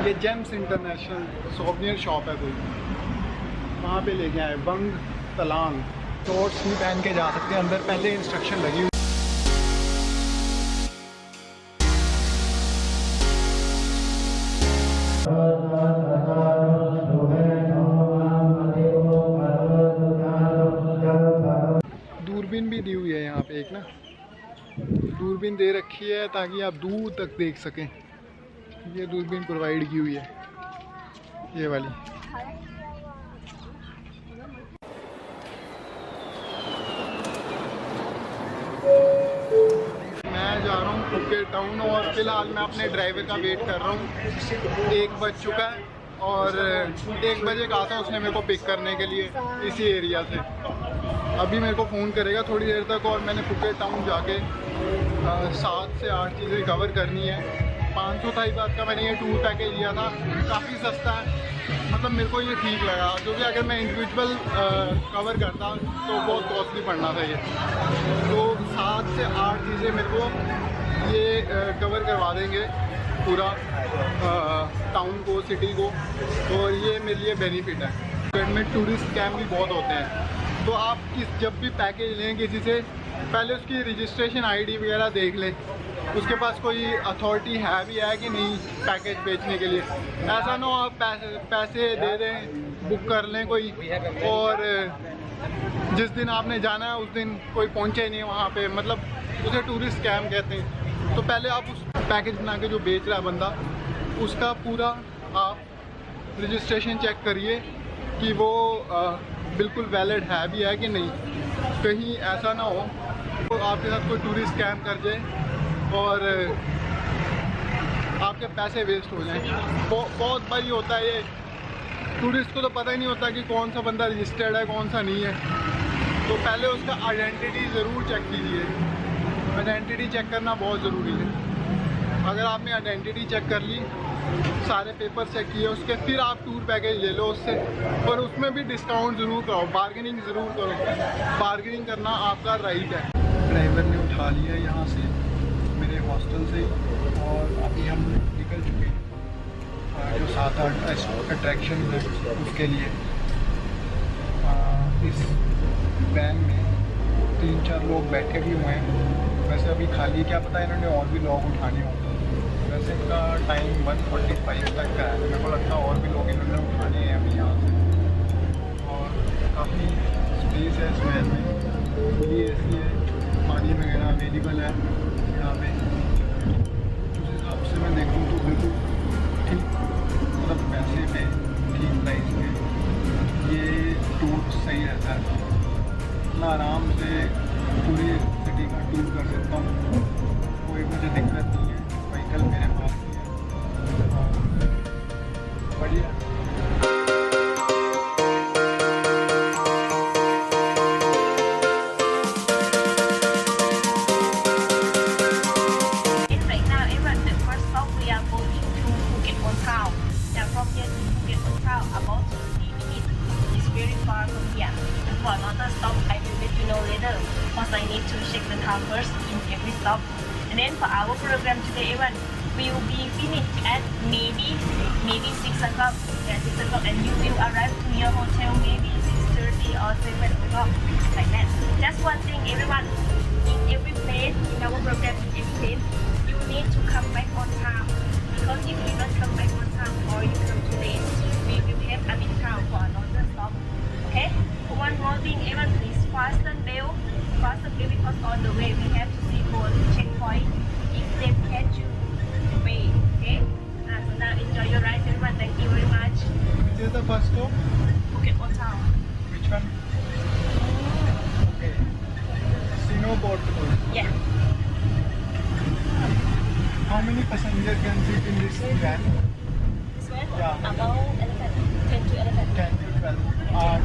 ये James international souvenir shop है कोई, वहाँ पे लेके आए वंग तलांग। शॉर्ट्स भी पहन के जा सकते हैं अंदर, पहले इंस्ट्रक्शन लगी हुई। दूरबीन भी दी हुई है यहाँ पे, एक ना दूरबीन दे रखी है ताकि आप दूर तक देख सकें। ये दूरबीन प्रोवाइड की हुई है, ये वाली। मैं जा रहा हूँ फुकेट टाउन और फिलहाल मैं अपने ड्राइवर का वेट कर रहा हूँ। 1 बज चुका है और 1 बजे कहा था उसने मेरे को पिक करने के लिए इसी एरिया से। अभी मेरे को फ़ोन करेगा थोड़ी देर तक और मैंने फुकेट टाउन जाके 7 से 8 चीज़ें कवर करनी है। 500 था इस बात का मैंने ये टूर पैकेज लिया था, काफ़ी सस्ता है, मतलब मेरे को ये ठीक लगा, क्योंकि अगर मैं इंडिविजुअल कवर करता तो बहुत कॉस्टली पड़ना था ये। तो 7 से 8 चीज़ें मेरे को ये कवर करवा देंगे पूरा टाउन को, सिटी को, और ये मेरे लिए बेनिफिट है। में टूरिस्ट स्कैम भी बहुत होते हैं, तो आप जब भी पैकेज लें किसी से, पहले उसकी रजिस्ट्रेशन आईडी वगैरह देख लें, उसके पास कोई अथॉरिटी है भी है कि नहीं पैकेज बेचने के लिए। ऐसा ना हो आप पैसे दे दें, बुक कर लें कोई, और जिस दिन आपने जाना है उस दिन कोई पहुंचे नहीं वहाँ पे, मतलब उसे टूरिस्ट स्कैम कहते हैं। तो पहले आप उस पैकेज बना के जो बेच रहा है बंदा, उसका पूरा आप रजिस्ट्रेशन चेक करिए कि वो बिल्कुल वैलिड है भी है कि नहीं। कहीं ऐसा ना हो तो आपके साथ कोई टूरिस्ट स्कैम कर जाए और आपके पैसे वेस्ट हो जाएं। बहुत बार ये होता है, ये टूरिस्ट को तो पता ही नहीं होता कि कौन सा बंदा रजिस्टर्ड है कौन सा नहीं है। तो पहले उसका आइडेंटिटी ज़रूर चेक कीजिए, आइडेंटिटी चेक करना बहुत ज़रूरी है। अगर आपने आइडेंटिटी चेक कर ली, सारे पेपर चेक किए उसके, फिर आप टूर पैकेज ले लो उससे, और उसमें भी डिस्काउंट ज़रूर कराओ, बार्गेनिंग ज़रूर करो। बार्गेनिंग करना आपका राइट है। ड्राइवर ने उठा लिया यहाँ से मेरे हॉस्टल से, और अभी हम निकल चुके हैं जो 7-8 अट्रैक्शन है उसके लिए। इस वैन में 3-4 लोग बैठे भी हुए हैं, वैसे अभी खाली, क्या पता इन्होंने और भी लोग उठाने हों। वैसे इनका टाइम 1:45 तक का है, मेरे को लगता है और भी लोग इन्होंने उठाने हैं अभी यहाँ से। और काफ़ी स्पेस है इस वैन में, खुली एसी है, पानी वगैरह अवेलेबल है यहाँ पे। उस हिसाब से मैं देखूँ तो बिल्कुल ठीक, मतलब पैसे पे ठीक प्राइस पे ये टूर सही रहता है। मैं आराम से पूरी सिटी का टूर कर सकता हूँ, कोई मुझे दिक्कत नहीं है, व्हीकल मेरे पास ही है, बढ़िया। Because I need to check the car first in every stop. And then for our program today, everyone, we will be finished at maybe 6 o'clock. Yeah, 6 o'clock, and you will arrive to your hotel maybe 6:30 or 7 o'clock, like that. Just one thing, everyone, in every place, in our program, in every place, you need to come back on time. Because if you don't come back on time or you come too late, we will have a discount for another stop. Okay? One more thing, everyone, please fasten belt. Fasten belt, because on the way we have to see for checkpoint. If they catch you, wait. Okay? So now enjoy your ride, everyone. Thank you very much. Which is the first stop? Phuket Old Town. Which one? Okay. Sinoport. Yeah. How many passengers can sit in this van? This one? Yeah. About 10 to 11. 10 to 12.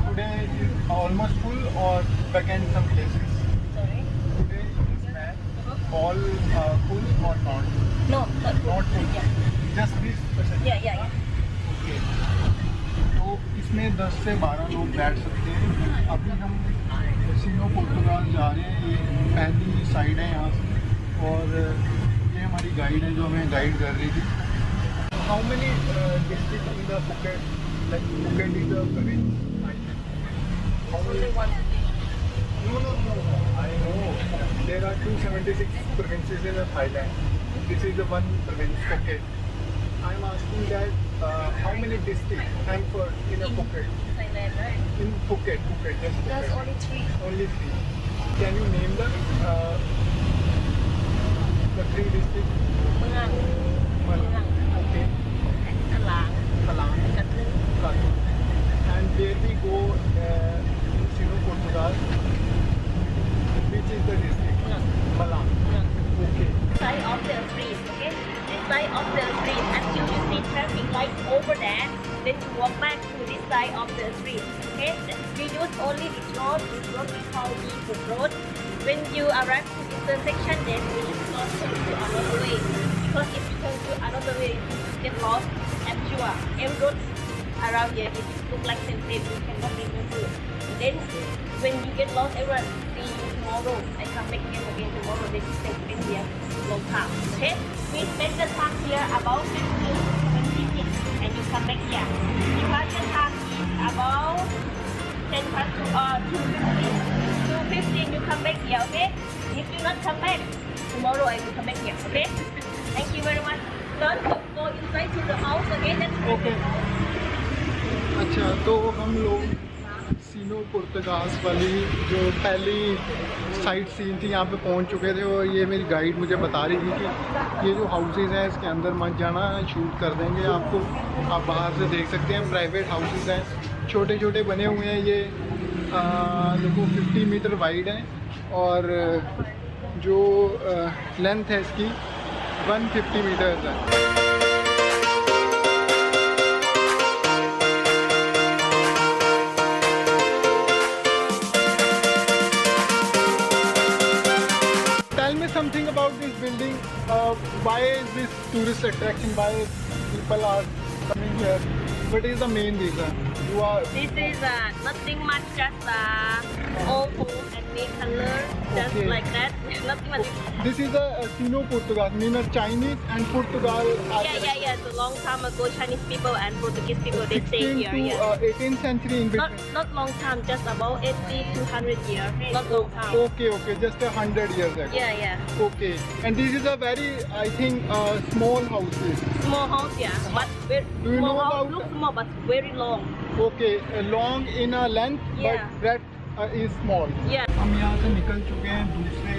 Today is almost full or vacant some places? Sorry? Today is van all full or not? No, not full. Not full. Yeah. Just this passenger? Yeah. Okay. तो इसमें 10 से 12 लोग बैठ सकते हैं। अभी हम सीनो पुर्तगाल जा रहे हैं। ये पहली साइड है यहाँ से, और ये हमारी गाइड है जो हमें गाइड कर रही थी। How many district in the Phuket, like Phuket is a province? Only one city. No, I know there are 276 provinces in Thailand. This is the one province, Phuket. I'm asking that how many districts and for in a Phuket? Thailand, right? In Phuket, just There's Phuket. only 3. Only 3. Can you name the 3 districts? Muang, Okay. Talang, Kalang, Katun. Katun. And where we go in Sino Portugal, which is the district? Malang. Okay. Side of the street, okay? This side of the street, until you see traffic light over there, then you walk back to this side of the street, okay? We use only this road we call the Phuc road. When you arrive to intersection, then we cross to another way. Because if you turn to another way, you get lost. I'm sure every road around here, it look like same, you cannot remember. Then when you get lost, everyone see you tomorrow. I come back here again tomorrow. Then you spend here long time. Okay? We spend the time here about 15 to 20 minutes, and you come back here. Departure time is about 10 past 2:15. 2:15 you come back here. Okay? If you not come back tomorrow, I will come back here. Okay? Thank you very much. Learn to go inside to the house again. That's Okay. अच्छा, तो हम लोग सीनो पुर्तगाल वाली जो पहली site scene थी यहाँ पे पहुँच चुके थे, और ये मेरी गाइड मुझे बता रही थी कि ये जो हाउसेज़ हैं इसके अंदर मत जाना, शूट कर देंगे आपको। आप बाहर से देख सकते हैं, प्राइवेट हाउसेज़ हैं, छोटे छोटे बने हुए हैं। ये देखो 50 मीटर वाइड हैं, और जो लेंथ है इसकी 150 मीटर्स है। Something about this building, why is this tourist attraction, why people are coming here, what is the main reason? This is nothing much, just old home and make color, just Okay. like that. Nothing much. This is a Sino Portugal, meaning Chinese and Portugal are Yeah. So long time ago, Chinese people and Portuguese people they stay 16th here. to Yeah. 18th century in between. Not long time, just about 80 to 100 years. Not long time. Okay, just 100 years ago. Yeah. Okay, and this is a very, I think, small houses. Small house, yeah. But very Do you small know house, about- look small but very long. Okay, long in a length, Yeah. but breadth is small. Yeah. हम यहाँ से निकल चुके हैं दूसरे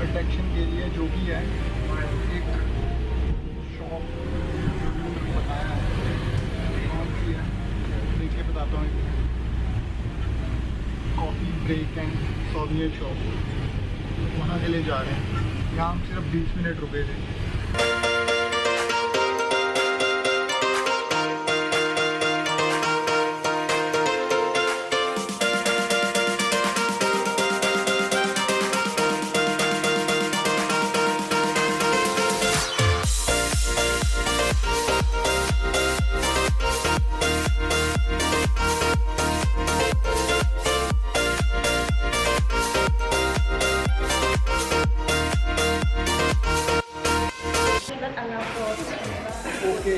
attraction के लिए, जो भी है एक शॉप बताया है, कौन सी है देखिए बताता हूँ। कॉफ़ी ब्रेक एंड सॉवियर शॉप, वहाँ के लिए जा रहे हैं। यहाँ हम सिर्फ 20 मिनट रुके थे। ओके,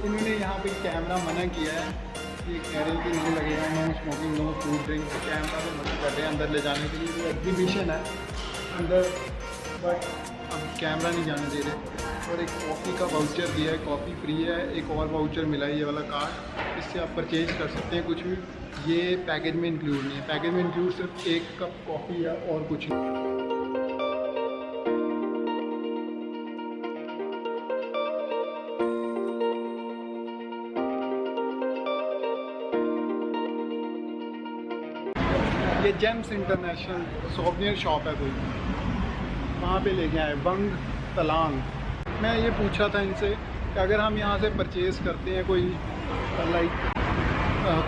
इन्होंने यहाँ पे कैमरा मना किया है, ये कह रहे हैं कि नहीं लगेगा, no smoking, no food drink. Camera तो मना कर रहे हैं अंदर ले जाने के लिए, एग्जीबिशन है अंदर, बट अब कैमरा नहीं जाने दे रहे। और एक कॉफ़ी का वाउचर दिया है, कॉफ़ी फ्री है। एक और वाउचर मिला है, ये वाला कार्ड, इससे आप परचेज कर सकते हैं कुछ भी। ये पैकेज में इंक्लूड नहीं है, पैकेज में इंक्लूड सिर्फ 1 कप कॉफ़ी है और कुछ नहीं। ये जेम्स इंटरनेशनल सॉवनियर शॉप है कोई, वहाँ पे लेके आए बंग तलांग। मैं ये पूछ रहा था इनसे कि अगर हम यहाँ से परचेज़ करते हैं कोई लाइक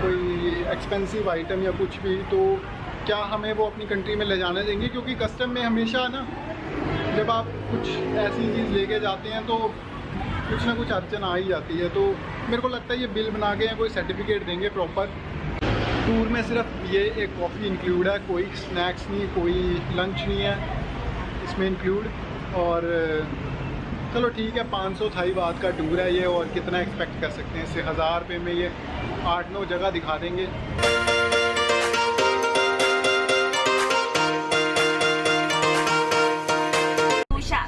कोई एक्सपेंसिव आइटम या कुछ भी, तो क्या हमें वो अपनी कंट्री में ले जाने देंगे? क्योंकि कस्टम में हमेशा ना, जब आप कुछ ऐसी चीज़ लेके जाते हैं तो कुछ ना कुछ अड़चन आ ही जाती है। तो मेरे को लगता है ये बिल बना के या कोई सर्टिफिकेट देंगे प्रॉपर, टूर में सिर्फ ये एक कॉफ़ी इंक्लूड है, कोई स्नैक्स नहीं, कोई लंच नहीं है इसमें इंक्लूड। और चलो ठीक है, 500 थाई बात का टूर है ये, और कितना एक्सपेक्ट कर सकते हैं इससे। 1000 रुपये में ये 8-9 जगह दिखा देंगे।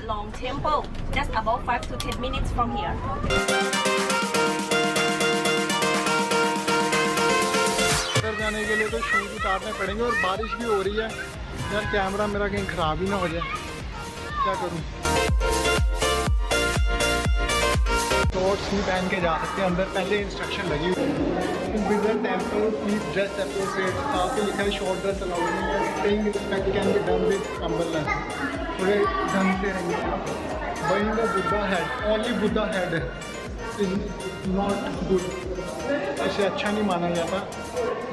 Long Temple, just about 5 to 10 minutes from here. अंदर जाने के लिए तो शूज़ उतारने पड़ेंगे, और बारिश भी हो रही है यार। कैमरा मेरा कहीं ख़राब ही ना हो जाए, क्या करूं। शॉर्ट्स नहीं पहन के जा सकते अंदर, पहले इंस्ट्रक्शन लगी हुई। Visit temple please dress appropriate, साथ ही लिखा है शॉर्ट ड्रेस अलाउड नहीं है। Paying respect can be done with umbrella, थोड़े ढंग से रहेंगे। Buying a Buddha head, only Buddha head is not good. ऐसे अच्छा नहीं माना जाता,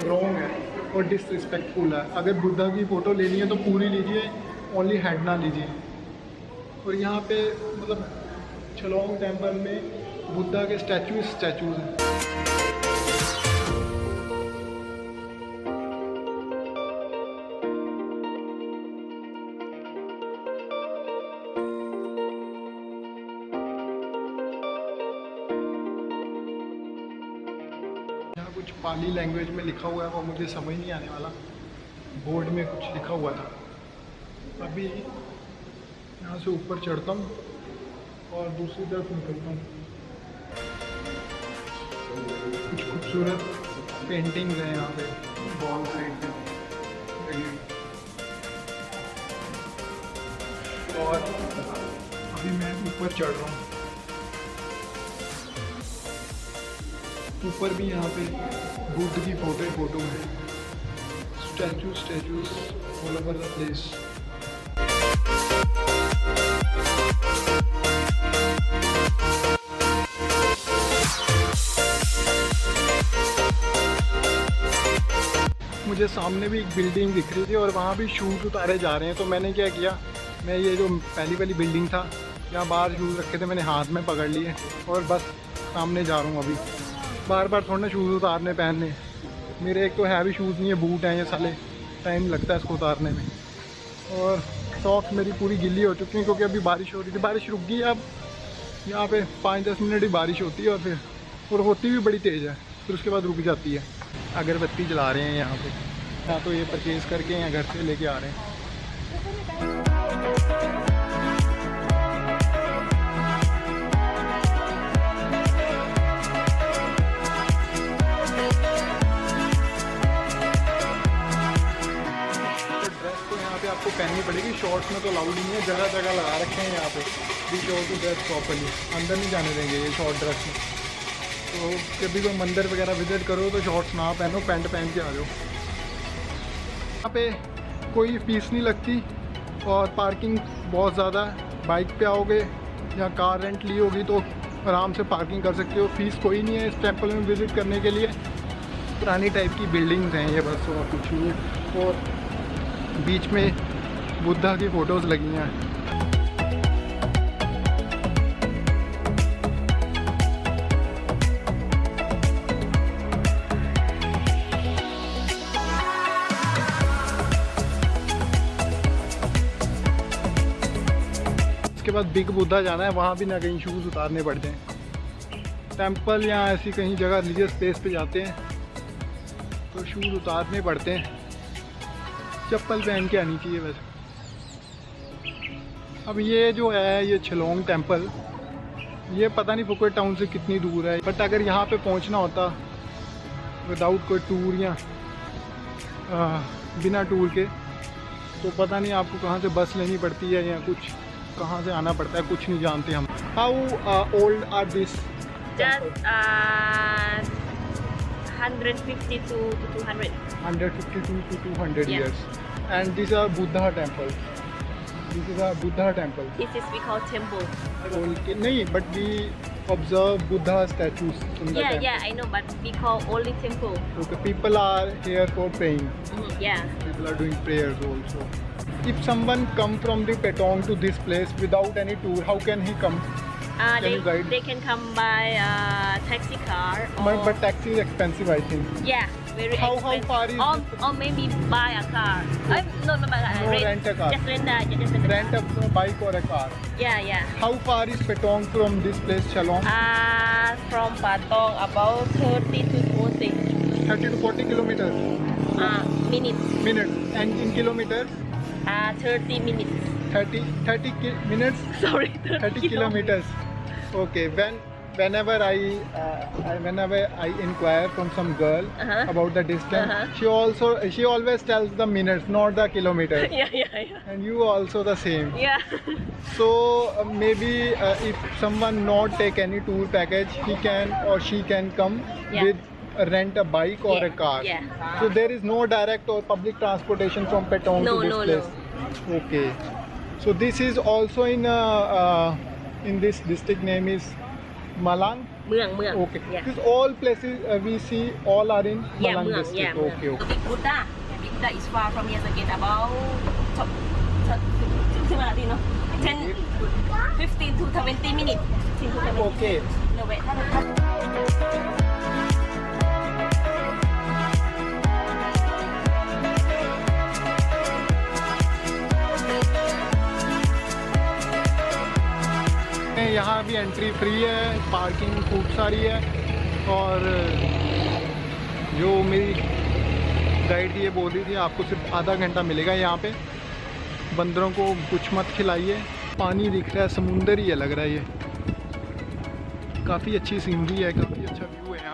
रॉन्ग है और डिसरिस्पेक्टफुल है। अगर बुद्धा की फ़ोटो लेनी है तो पूरी लीजिए, ओनली हेड ना लीजिए। और यहाँ पे मतलब छलोंग टेम्पल में बुद्धा के स्टैचूज़ हैं। कुछ पाली लैंग्वेज में लिखा हुआ है, वो मुझे समझ नहीं आने वाला। बोर्ड में कुछ लिखा हुआ था। अभी यहाँ से ऊपर चढ़ता हूँ और दूसरी तरफ निकलता हूँ। कुछ खूबसूरत पेंटिंग्स हैं यहाँ पे वॉल साइड पे लगी हुई। और अभी मैं ऊपर चढ़ रहा हूँ। ऊपर भी यहाँ पे बुद्ध की फोटो है, statues all over the place. मुझे सामने भी एक बिल्डिंग दिख रही थी और वहाँ भी शूज़ उतारे जा रहे हैं। तो मैंने क्या किया, मैं ये जो पहली वाली बिल्डिंग था यहाँ बाहर शूज़ रखे थे, मैंने हाथ में पकड़ लिए और बस सामने जा रहा हूँ। अभी बार बार थोड़ा ना शूज़ उतारने पहनने, मेरे एक तो है भी शूज़ नहीं है, बूट हैं ये साले, टाइम लगता है इसको उतारने में। और सॉक्स मेरी पूरी गिल्ली हो चुकी है क्योंकि अभी बारिश हो रही थी। बारिश रुक गई, अब यहाँ पे 5-10 मिनट ही बारिश होती है और होती भी बड़ी तेज़ है, फिर उसके बाद रुक जाती है। अगरबत्ती जला रहे हैं यहाँ पे, या तो ये परचेज़ करके या घर से लेके आ रहे हैं। आपको पहननी पड़ेगी, शॉर्ट्स में तो अलाउड नहीं है, जगह जगह लगा रखे हैं यहाँ पे। Be sure to dress properly, अंदर नहीं जाने देंगे ये शॉर्ट ड्रेस में। तो कभी कोई मंदिर वगैरह विजिट करो तो शॉर्ट्स ना पहनो, पैंट पहन के आ जाओ। यहाँ पे कोई फीस नहीं लगती और पार्किंग बहुत ज़्यादा है। बाइक पे आओगे या कार रेंट ली होगी तो आराम से पार्किंग कर सकते हो, फीस कोई नहीं है इस टेम्पल में विज़िट करने के लिए। पुरानी टाइप की बिल्डिंग्स हैं ये बस, और कुछ नहीं। और बीच में बुद्धा की फ़ोटोज़ लगी हैं। इसके बाद बिग बुद्धा जाना है, वहाँ भी ना कहीं शूज़ उतारने पड़ते हैं। टेंपल या ऐसी कहीं जगह रिलीजियस प्लेस पे जाते हैं तो शूज़ उतारने पड़ते हैं, चप्पल पहन के आनी चाहिए वैसे। अब ये जो है ये छलोंग टेंपल, ये पता नहीं फुकेट टाउन से कितनी दूर है, बट अगर यहाँ पे पहुँचना होता विदाउट कोई टूर या बिना टूर के तो पता नहीं आपको कहाँ से बस लेनी पड़ती है या कुछ कहाँ से आना पड़ता है, कुछ नहीं जानते हम। How old are this? Just 150 to 200. 152 to 200 Yeah. years. And these are Buddha temples. This is a Buddha temple. This is we call temple. Okay. नहीं, but we observe Buddha statues in the temple. Yeah, I know, but we call only temple. Okay, people are here for praying. Yeah. People are doing prayers also. If someone come from the Patong to this place without any tour, how can he come? Can you guide? They can come by taxi car. Or, But taxi is expensive, I think. yeah, very How expensive. far is or maybe buy a car. No, rent a car. Just rent a Rent a bike or a car. Yeah. How far is Patong from this place, Chalong? From Patong about 30 to 40 30 to 40 kilometers. minutes. Minutes. And in kilometers? 30 minutes. 30 minutes? Sorry, 30 kilometers. Okay. Whenever I inquire from some girl about the distance, she always tells the minutes, not the kilometers. Yeah. And you also the same. Yeah. So maybe if someone not take any tour package, he can or she can come with rent a bike or a car. Yeah. So there is no direct or public transportation from Patong to this place. Okay. So this is also in this district name is Malang. Muang. Okay. Yeah. These all places we see all are in Yeah, Malang Muang. district. Yeah, Okay. Big Buddha. Big Buddha is far from here again about 15 to 20 minutes. 15 to 20 Okay. No, wait. यहाँ भी entry free है, parking खूब सारी है और जो मेरी guide ये बोल रही थी आपको सिर्फ आधा घंटा मिलेगा यहाँ पे। बंदरों को कुछ मत खिलाइए। पानी दिख रहा है, समुंदर ही है लग रहा है ये। काफ़ी अच्छी सीनरी है, काफ़ी अच्छा व्यू है यहाँ।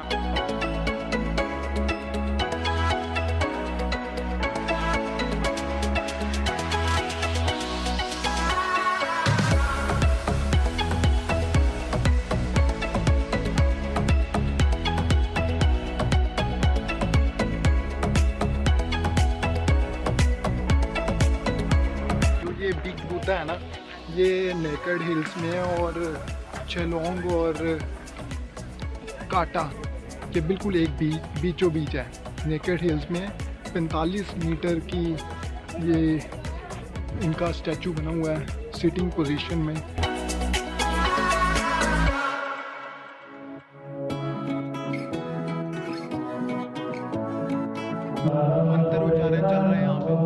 ये बिग बुद्धा है ना, ये नेकेड हिल्स में है और चेलोंग और काटा के बिल्कुल एक बीचों बीच है। नेकेड हिल्स में 45 मीटर की ये इनका स्टैचू बना हुआ है सिटिंग पोजीशन में। मंत्रोच्चारण चल रहे हैं यहाँ पे।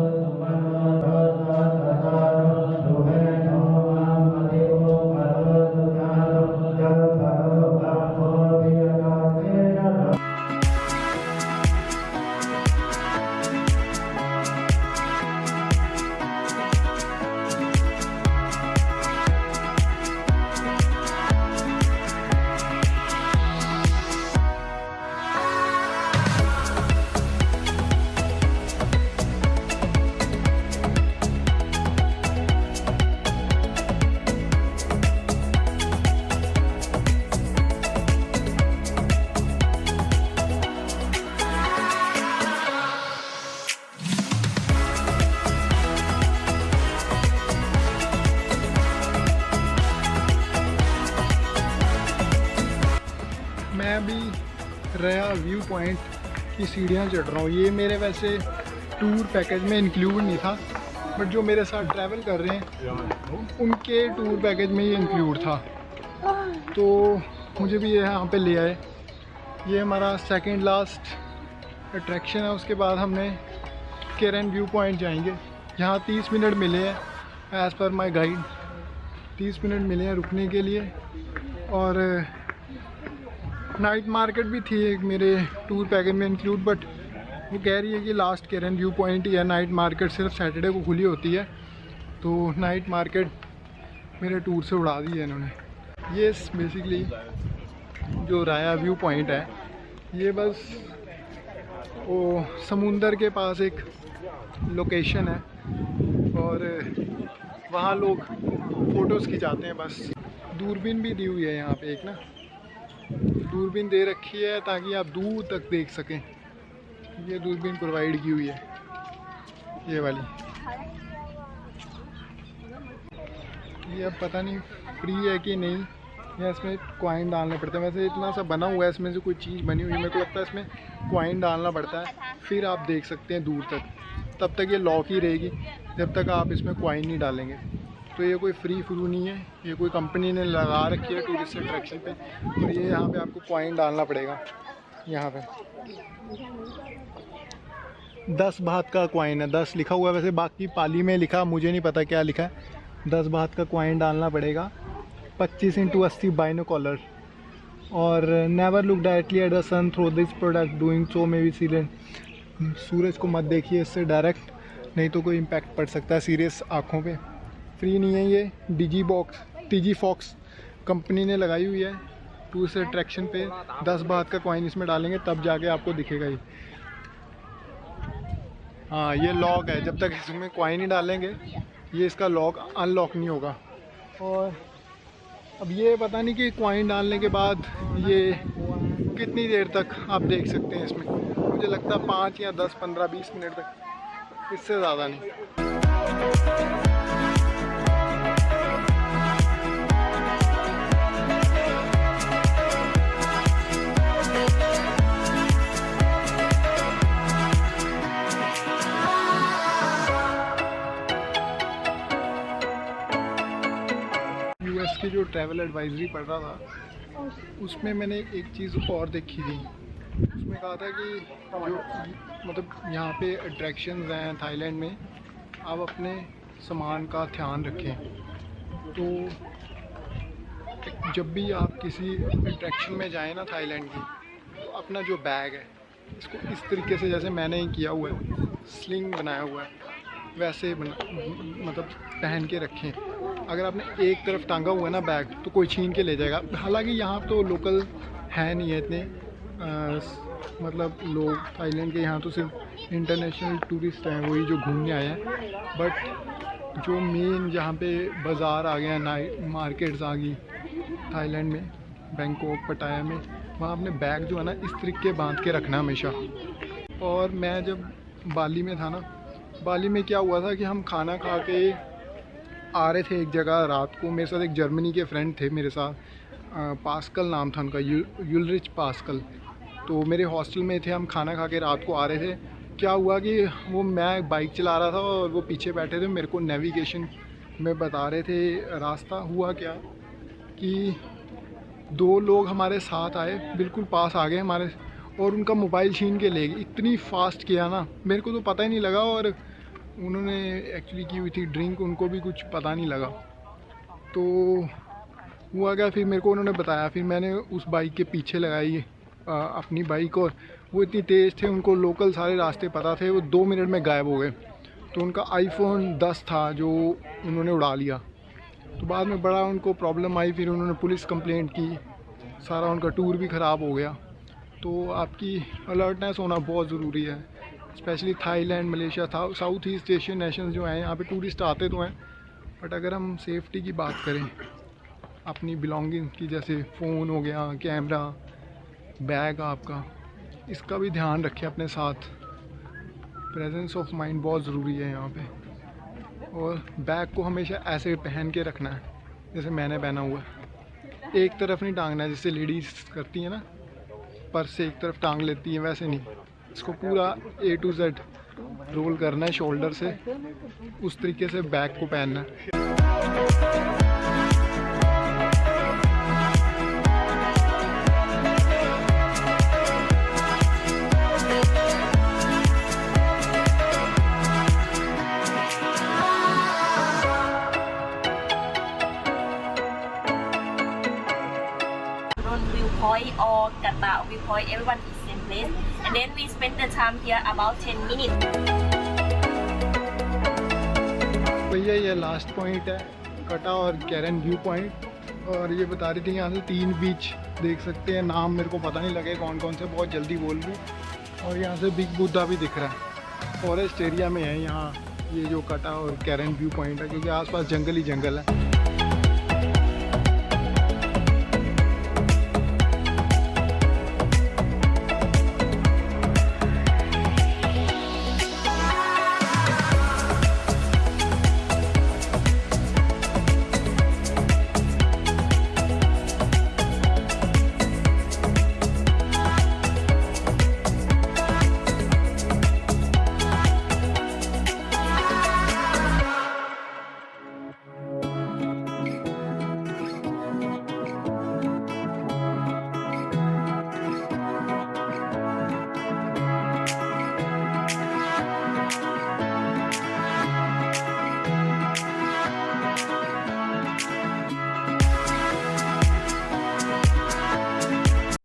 मैं अभी रया व्यू पॉइंट की सीढ़ियाँ चढ़ रहा हूँ। ये मेरे वैसे टूर पैकेज में इंक्लूड नहीं था, बट जो मेरे साथ ट्रैवल कर रहे हैं उनके टूर पैकेज में ये इंक्लूड था, तो मुझे भी ये यहाँ पे ले आए। ये हमारा सेकंड लास्ट अट्रैक्शन है। उसके बाद हमने केरन व्यू पॉइंट जाएंगे। यहाँ 30 मिनट मिले हैं एज़ पर माई गाइड, 30 मिनट मिले हैं रुकने के लिए। और नाइट मार्केट भी थी एक मेरे टूर पैकेज में इंक्लूड, बट वो कह रही है कि लास्ट केरन व्यू पॉइंट ही है, नाइट मार्केट सिर्फ सैटरडे को खुली होती है। तो नाइट मार्केट मेरे टूर से उड़ा दी है इन्होंने। ये बेसिकली जो राया व्यू पॉइंट है, ये बस वो समुंदर के पास एक लोकेशन है और वहाँ लोग फ़ोटोज़ खिंचाते हैं बस। दूरबीन भी दी हुई है यहाँ पे, एक ना दूरबीन दे रखी है ताकि आप दूर तक देख सकें। ये दूरबीन प्रोवाइड की हुई है, ये वाली। ये अब पता नहीं फ्री है कि नहीं, या इसमें कॉइन डालने पड़ते हैं। वैसे इतना सा बना हुआ है, इसमें से कोई चीज़ बनी हुई है, मेरे को लगता है इसमें कॉइन डालना पड़ता है, फिर आप देख सकते हैं दूर तक। तब तक ये लॉक ही रहेगी जब तक आप इसमें कॉइन नहीं डालेंगे। तो ये कोई फ्री नहीं है, ये कोई कंपनी ने लगा रखी है टूरिस्ट अट्रैक्शन पे। और ये यहाँ पे आपको कॉइन डालना पड़ेगा। यहाँ पे 10 बात का कॉइन है, 10 लिखा हुआ है, वैसे बाकी पाली में लिखा, मुझे नहीं पता क्या लिखा है। 10 बात का कॉइन डालना पड़ेगा। 25 × 80 बाइनोकुलर। और never look directly at the sun through this product, doing so may be serious. सूरज को मत देखिए इससे डायरेक्ट, नहीं तो कोई इम्पैक्ट पड़ सकता है सीरियस आँखों पे। फ्री नहीं है ये, टीजी फॉक्स कंपनी ने लगाई हुई है टूरिस्ट अट्रैक्शन पे। 10 बात का कॉइन इसमें डालेंगे तब जाके आपको दिखेगा ये। हाँ, ये लॉक है, जब तक इसमें कॉइन ही डालेंगे ये इसका लॉक अनलॉक नहीं होगा। और अब ये पता नहीं कि कॉइन डालने के बाद ये कितनी देर तक आप देख सकते हैं इसमें। मुझे लगता है 5 या 10, 15, 20 मिनट तक, इससे ज़्यादा नहीं। यूएस की जो ट्रैवल एडवाइजरी पढ़ रहा था उसमें मैंने एक चीज़ और देखी थी। उसमें कहा था कि जो मतलब यहाँ पे अट्रैक्शंस हैं थाईलैंड में, आप अपने सामान का ध्यान रखें। तो जब भी आप किसी अट्रैक्शन में जाएं ना थाईलैंड की, तो अपना जो बैग है इसको इस तरीके से, जैसे मैंने ही किया हुआ है, स्लिंग बनाया हुआ है, वैसे मतलब पहन के रखें। अगर आपने एक तरफ टांगा हुआ है ना बैग, तो कोई छीन के ले जाएगा। हालांकि यहाँ तो लोकल है नहीं है इतने, मतलब लोग थाईलैंड के यहाँ तो सिर्फ इंटरनेशनल टूरिस्ट हैं, वही जो घूमने आए हैं। बट जो मेन जहाँ पे बाज़ार आ गया, नाइट मार्केट्स आ गई थाईलैंड में, बैंकॉक, पटाया में, वहाँ अपने बैग जो है ना इस तरीके बांध के रखना हमेशा। और मैं जब बाली में था ना, बाली में क्या हुआ था कि हम खाना खा के आ रहे थे एक जगह रात को। मेरे साथ एक जर्मनी के फ्रेंड थे मेरे साथ, पास्कल नाम था उनका, यूलरिच पास्कल। तो मेरे हॉस्टल में थे, हम खाना खा के रात को आ रहे थे। क्या हुआ कि मैं बाइक चला रहा था और वो पीछे बैठे थे, मेरे को नेविगेशन में बता रहे थे रास्ता। हुआ क्या कि 2 लोग हमारे साथ आए, बिल्कुल पास आ गए हमारे, और उनका मोबाइल छीन के ले गए। इतनी फास्ट किया ना, मेरे को तो पता ही नहीं लगा, और उन्होंने एक्चुअली की हुई थी ड्रिंक, उनको भी कुछ पता नहीं लगा। तो हुआ क्या, फिर मेरे को उन्होंने बताया, फिर मैंने उस बाइक के पीछे लगाई अपनी बाइक, और वो इतनी तेज़ थे, उनको लोकल सारे रास्ते पता थे। वो 2 मिनट में गायब हो गए। तो उनका iPhone 10 था जो उन्होंने उड़ा लिया। तो बाद में बड़ा उनको प्रॉब्लम आई, फिर उन्होंने पुलिस कंप्लेंट की, सारा उनका टूर भी ख़राब हो गया। तो आपकी अलर्टनेस होना बहुत ज़रूरी है, specially Thailand, Malaysia, south east Asian nation जो हैं, यहाँ पे टूरिस्ट आते तो हैं, बट अगर हम सेफ्टी की बात करें, अपनी बिलोंगिंग की, जैसे फ़ोन हो गया, कैमरा, बैग आपका, इसका भी ध्यान रखें अपने साथ। प्रेजेंस ऑफ माइंड बहुत ज़रूरी है यहाँ पे। और बैग को हमेशा ऐसे पहन के रखना है जैसे मैंने पहना हुआ है। एक तरफ नहीं टांगना है जैसे लेडीज़ करती हैं ना, पर्स से एक तरफ टांग लेती हैं, वैसे नहीं। इसको पूरा A to Z रोल करना है शोल्डर से, उस तरीके से बैग को पहनना है। Viewpoint or Kata viewpoint, everyone is same place, and then we spend the time here about 10 minutes. भैया ये लास्ट पॉइंट है, कटा और कैरन व्यू पॉइंट। और ये बता रही थी यहाँ से 3 बीच देख सकते हैं। नाम मेरे को पता नहीं लगे कौन कौन से, बहुत जल्दी बोल रही। और यहाँ से बिग बुद्धा भी दिख रहा है। फॉरेस्ट एरिया में है यहाँ ये जो कटा और कैरन व्यू पॉइंट है, क्योंकि आसपास जंगल ही जंगल है।